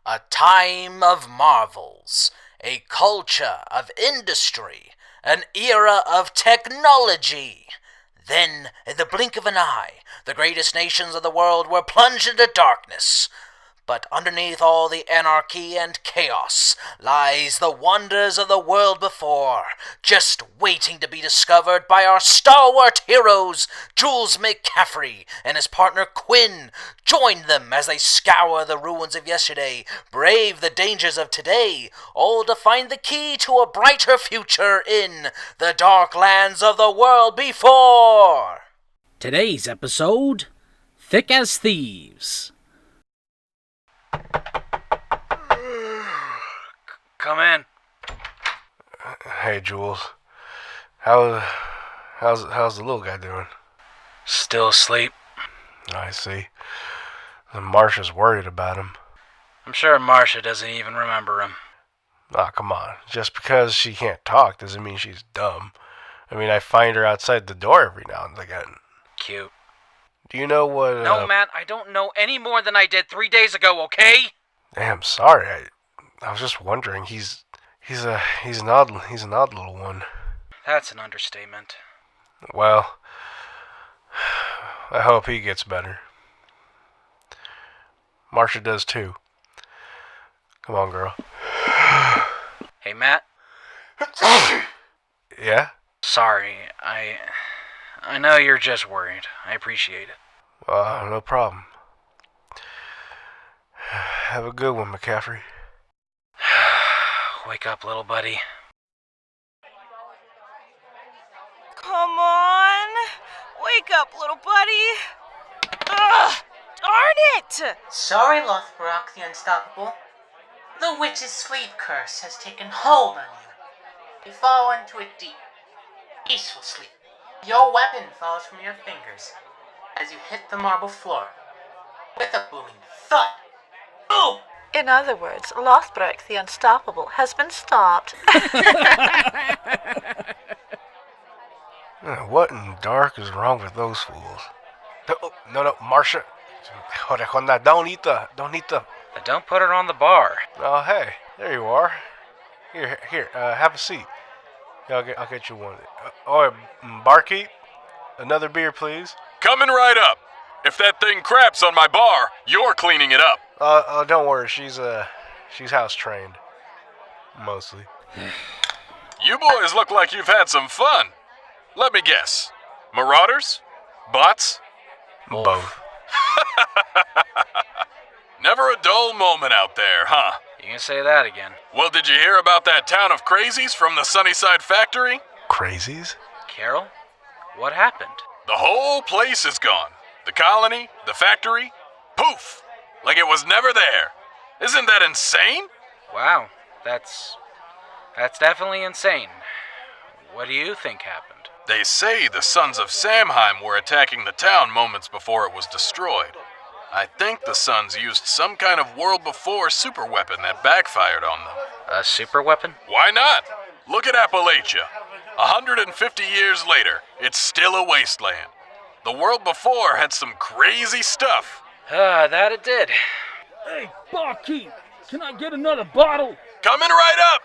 A time of marvels, a culture of industry, an era of technology. Then, in the blink of an eye, the greatest nations of the world were plunged into darkness. But underneath all the anarchy and chaos lies the wonders of the world before, just waiting to be discovered by our stalwart heroes, Jules McCaffery and his partner Quinn. Join them as they scour the ruins of yesterday, brave the dangers of today, all to find the key to a brighter future in the dark lands of the world before. Today's episode, Thick as Thieves. Come in. Hey, Jules. How's the little guy doing? Still asleep. I see. And Marsha's worried about him. I'm sure Marsha doesn't even remember him. Aw, come on. Just because she can't talk doesn't mean she's dumb. I mean, I find her outside the door every now and again. Cute. Do you know what... No, Matt, I don't know any more than I did 3 days ago, okay? Damn, sorry. I was just wondering. He's an odd little one. That's an understatement. Well, I hope he gets better. Marsha does too. Come on, girl. Hey, Matt. Yeah? Sorry, I know you're just worried. I appreciate it. No problem. Have a good one, McCaffery. Wake up, little buddy. Come on! Wake up, little buddy! Ugh! Darn it! Sorry, Lothbrok the Unstoppable. The witch's sleep curse has taken hold on you. You fall into a deep, peaceful sleep. Your weapon falls from your fingers as you hit the marble floor with a booming thud. Boom! In other words, Lothbrok the Unstoppable has been stopped. What in dark is wrong with those fools? No, Marsha. Don't eat the... Don't put it on the bar. Oh, hey, there you are. Here, have a seat. Yeah, I'll get you one. Barkeep, another beer, please. Coming right up. If that thing craps on my bar, you're cleaning it up. Don't worry. She's house trained, mostly. You boys look like you've had some fun. Let me guess. Marauders? Bots? Both. Never a dull moment out there, huh? You can say that again. Well, did you hear about that town of crazies from the Sunnyside factory? Crazies? Carol? What happened? The whole place is gone. The colony, the factory, poof! Like it was never there. Isn't that insane? Wow, that's definitely insane. What do you think happened? They say the sons of Samheim were attacking the town moments before it was destroyed. I think the sons used some kind of world before super weapon that backfired on them. A super weapon? Why not? Look at Appalachia. 150 years later, it's still a wasteland. The world before had some crazy stuff. That it did. Hey, Barkeep, can I get another bottle? Coming right up!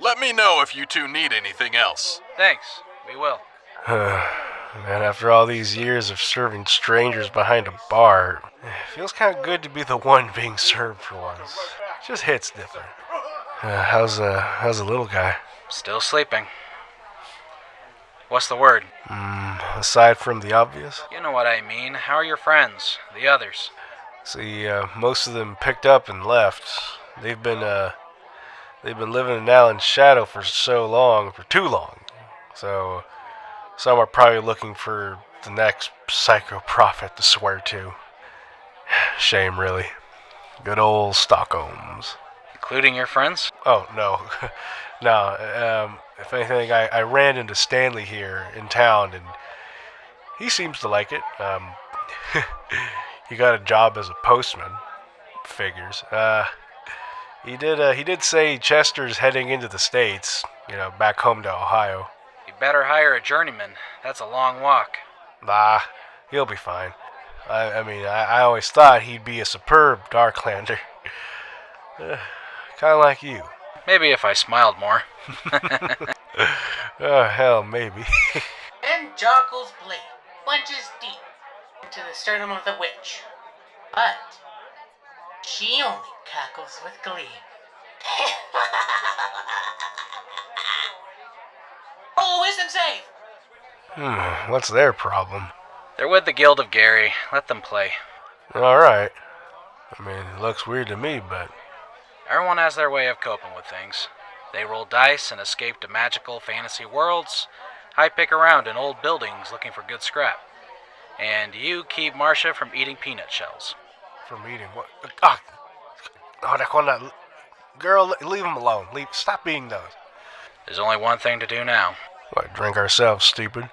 Let me know if you two need anything else. Thanks, we will. Man, after all these years of serving strangers behind a bar, it feels kind of good to be the one being served for once. It just hits different. How's the little guy? Still sleeping. What's the word? Aside from the obvious? You know what I mean. How are your friends? The others? See, most of them picked up and left. They've been living in Alan's shadow for too long. So, some are probably looking for the next psycho prophet to swear to. Shame, really. Good old Stockholms. Including your friends? Oh, no. No, if anything, I ran into Stanley here in town, and he seems to like it. He got a job as a postman. Figures. He did say Chester's heading into the States, back home to Ohio. You better hire a journeyman. That's a long walk. Nah, he'll be fine. I always thought he'd be a superb Darklander. Kind of like you. Maybe if I smiled more. Oh, hell, maybe. And Joggle's blade plunges deep into the sternum of the witch. But she only cackles with glee. Oh, wisdom save! What's their problem? They're with the Guild of Gary. Let them play. Alright. I mean, it looks weird to me, but... Everyone has their way of coping with things. They roll dice and escape to magical fantasy worlds. I pick around in old buildings looking for good scrap. And you keep Marcia from eating peanut shells. From eating what? Oh, girl, leave them alone. Stop eating those. There's only one thing to do now. What, drink ourselves, stupid?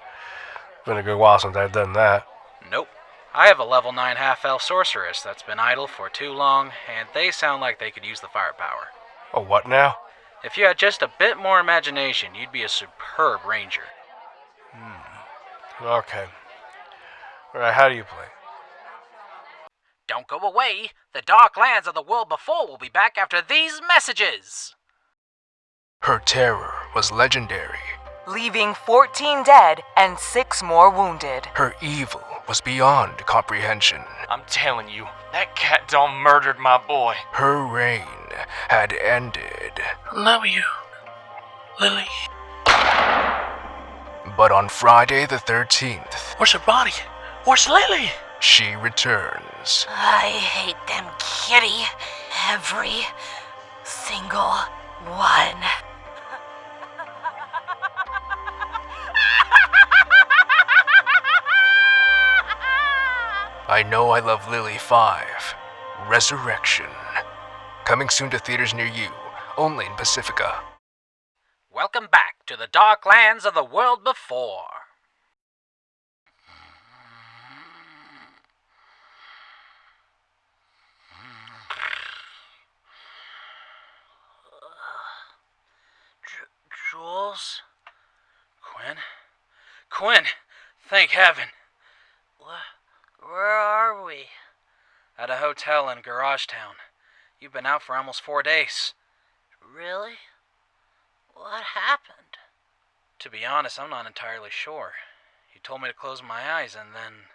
Been a good while since I've done that. Nope. I have a level 9 half-elf sorceress that's been idle for too long, and they sound like they could use the firepower. Oh, what now? If you had just a bit more imagination, you'd be a superb ranger. Okay. Alright, how do you play? Don't go away. The Dark Lands of the World Before will be back after these messages. Her terror was legendary. leaving 14 dead and 6 more wounded. Her evil was beyond comprehension. I'm telling you, that cat done murdered my boy. Her reign had ended. Love you, Lilly. But on Friday the 13th... Where's her body? Where's Lilly? She returns. I hate them, kitty. Every single one. I Know I Love Lily 5. Resurrection. Coming soon to theaters near you, only in Pacifica. Welcome back to the Dark Lands of the World Before. Jules? Quinn, thank heaven. Where are we? At a hotel in Garage Town. You've been out for almost 4 days. Really? What happened? To be honest, I'm not entirely sure. You told me to close my eyes, and then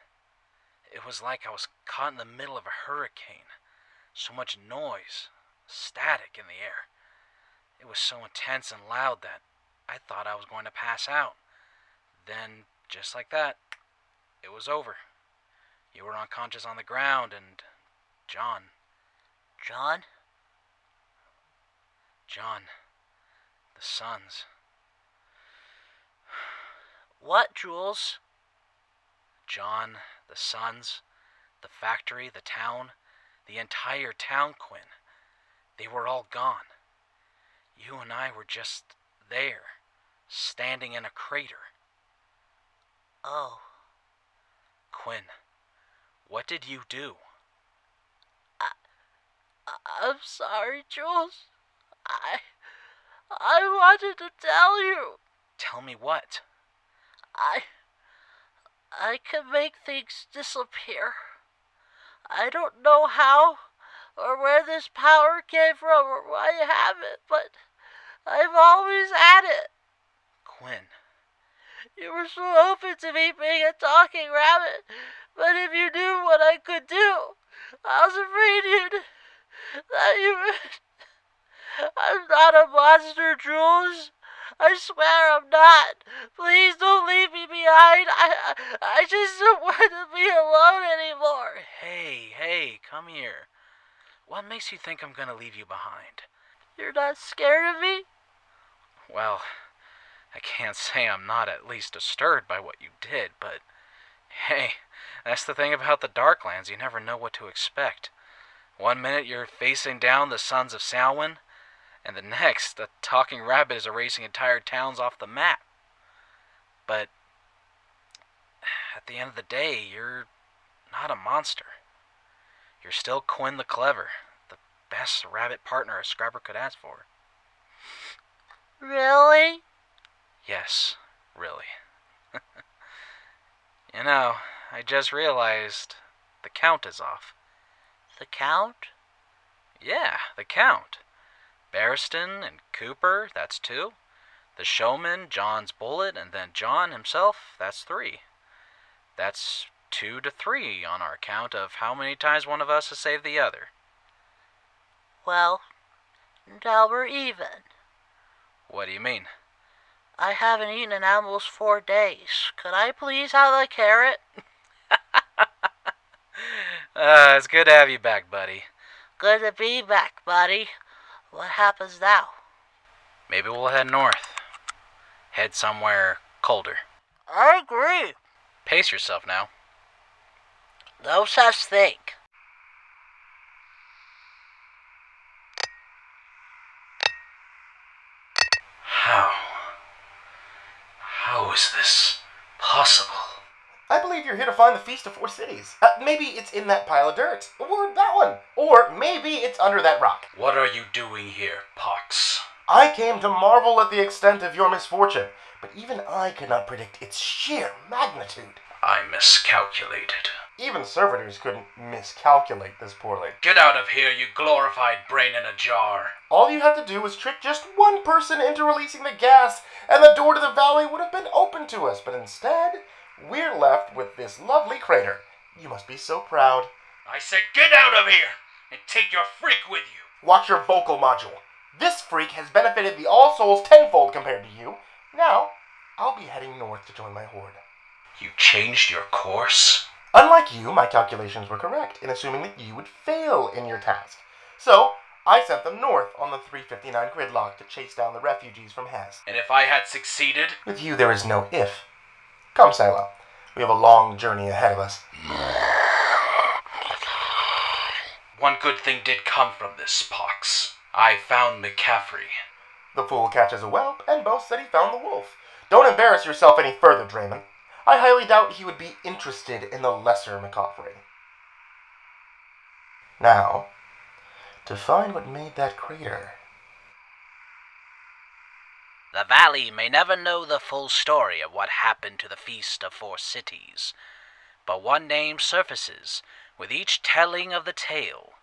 it was like I was caught in the middle of a hurricane. So much noise, static in the air. It was so intense and loud that I thought I was going to pass out. Then, just like that, it was over. You were unconscious on the ground, and John, the sons. What, Jules? John, the sons, the factory, the town, the entire town, Quinn. They were all gone. You and I were just there, standing in a crater. Oh. Quinn, what did you do? I'm sorry, Jules. I wanted to tell you. Tell me what? I can make things disappear. I don't know how or where this power came from or why you have it, but I've always had it. Quinn. You were so open to me being a talking rabbit, but if you knew what I could do, I was afraid you would. I'm not a monster, Jules. I swear I'm not. Please don't leave me behind. I just don't want to be alone anymore. Hey, come here. What makes you think I'm gonna leave you behind? You're not scared of me? Well, I can't say I'm not at least disturbed by what you did, but hey, that's the thing about the Darklands. You never know what to expect. One minute you're facing down the sons of Samhain, and the next, a talking rabbit is erasing entire towns off the map. But at the end of the day, you're not a monster. You're still Quinn the Clever, the best rabbit partner a scrapper could ask for. Really? Yes, really. You know, I just realized the count is off. The Count? Yeah, the Count. Barristan and Cooper, that's 2. The Showman, John's Bullet, and then John himself, that's 3. That's 2 to 3 on our count of how many times one of us has saved the other. Well, now we're even. What do you mean? I haven't eaten in almost 4 days. Could I please have a carrot? It's good to have you back, buddy. Good to be back, buddy. What happens now? Maybe we'll head north. Head somewhere colder. I agree. Pace yourself now. No such thing. How is this possible? I believe you're here to find the Feast of Four Cities. Maybe it's in that pile of dirt. Or that one. Or maybe it's under that rock. What are you doing here, Pox? I came to marvel at the extent of your misfortune, but even I could not predict its sheer magnitude. I miscalculated. Even servitors couldn't miscalculate this poorly. Get out of here, you glorified brain in a jar. All you had to do was trick just one person into releasing the gas, and the door to the valley would have been open to us, but instead, we're left with this lovely crater. You must be so proud. I said get out of here, and take your freak with you. Watch your vocal module. This freak has benefited the All Souls tenfold compared to you. Now, I'll be heading north to join my horde. You changed your course? Unlike you, my calculations were correct in assuming that you would fail in your task. So, I sent them north on the 359 gridlock to chase down the refugees from Hez. And if I had succeeded? With you, there is no if. Come, Sailor. We have a long journey ahead of us. One good thing did come from this, Pox. I found McCaffery. The fool catches a whelp and boasts that he found the wolf. Don't embarrass yourself any further, Draiman. I highly doubt he would be interested in the lesser McCaffery. Now, to find what made that crater. The Valley may never know the full story of what happened to the Feast of Four Cities, but one name surfaces with each telling of the tale: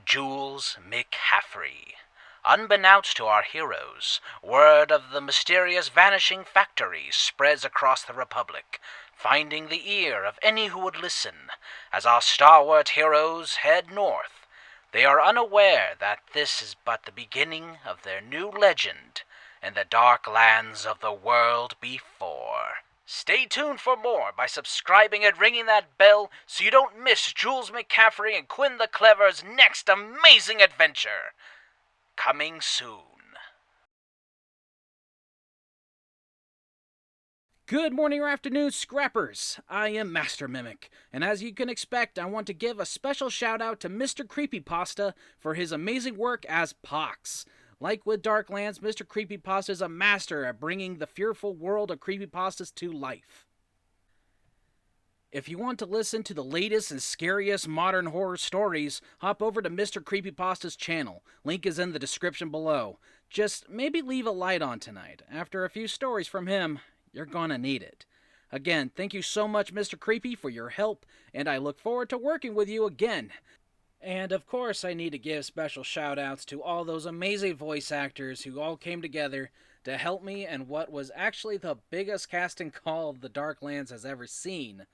Jules McCaffery. Unbeknownst to our heroes, word of the mysterious vanishing factory spreads across the Republic, finding the ear of any who would listen. As our stalwart heroes head north, they are unaware that this is but the beginning of their new legend in the dark lands of the world before. Stay tuned for more by subscribing and ringing that bell so you don't miss Jules McCaffery and Quinn the Clever's next amazing adventure. Coming soon. Good morning or afternoon, scrappers. I am Master Mimic, and as you can expect, I want to give a special shout out to Mr. Creepypasta for his amazing work as Pox. Like with Darklands, Mr. Creepypasta is a master at bringing the fearful world of creepypastas to life. If you want to listen to the latest and scariest modern horror stories, hop over to Mr. Creepypasta's channel. Link is in the description below. Just maybe leave a light on tonight. After a few stories from him, you're gonna need it. Again, thank you so much, Mr. Creepy, for your help, and I look forward to working with you again. And of course, I need to give special shout-outs to all those amazing voice actors who all came together to help me in what was actually the biggest casting call the Darklands has ever seen.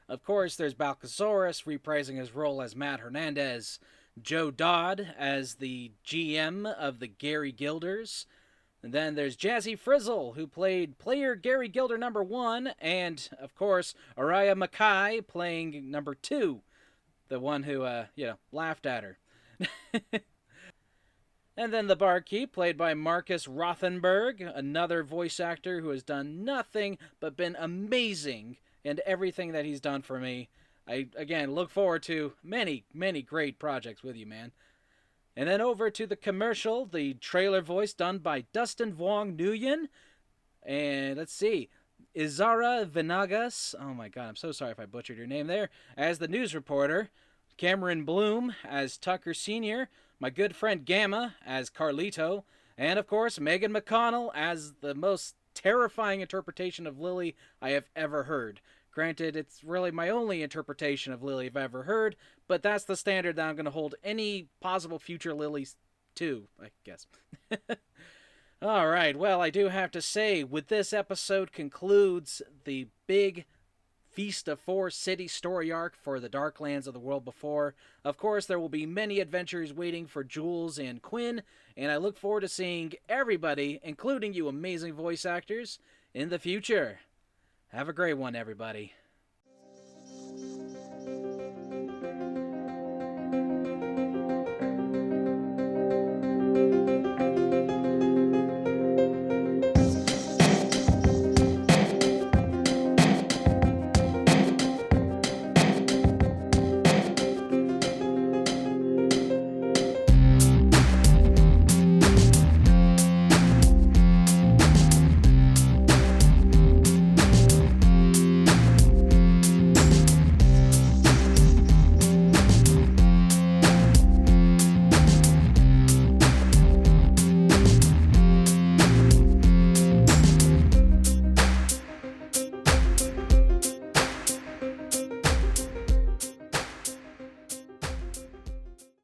Of course, there's BALCAZAURUS reprising his role as Matt Hernandez, Joe Dodd as the GM of the Gary Gilders, and then there's JAZZY FRIZZLE, who played player Gary Gilder number 1, and, of course, ARIAH MAKHI playing number 2, the one who, laughed at her. And then the Barkeep, played by Marcus Rothenburg, another voice actor who has done nothing but been amazing in everything that he's done for me. I, again, look forward to many, many great projects with you, man. And then over to the commercial, the trailer voice done by DUSTIN VUONG. And let's see, YZAURA VANEGAS, oh my god, I'm so sorry if I butchered your name there, as the news reporter, Cameron Bloom as Tucker Sr., my good friend Gamma as Carlito, and of course MCCONNELL as the most terrifying interpretation of Lilly I have ever heard. Granted, it's really my only interpretation of Lilly I've ever heard, but that's the standard that I'm going to hold any possible future Lillys to, I guess. Alright, well, I do have to say, with this episode concludes the big Feast of Four City story arc for the Darklands of the World Before. Of course, there will be many adventures waiting for Jules and Quinn, and I look forward to seeing everybody, including you amazing voice actors, in the future. Have a great one, everybody.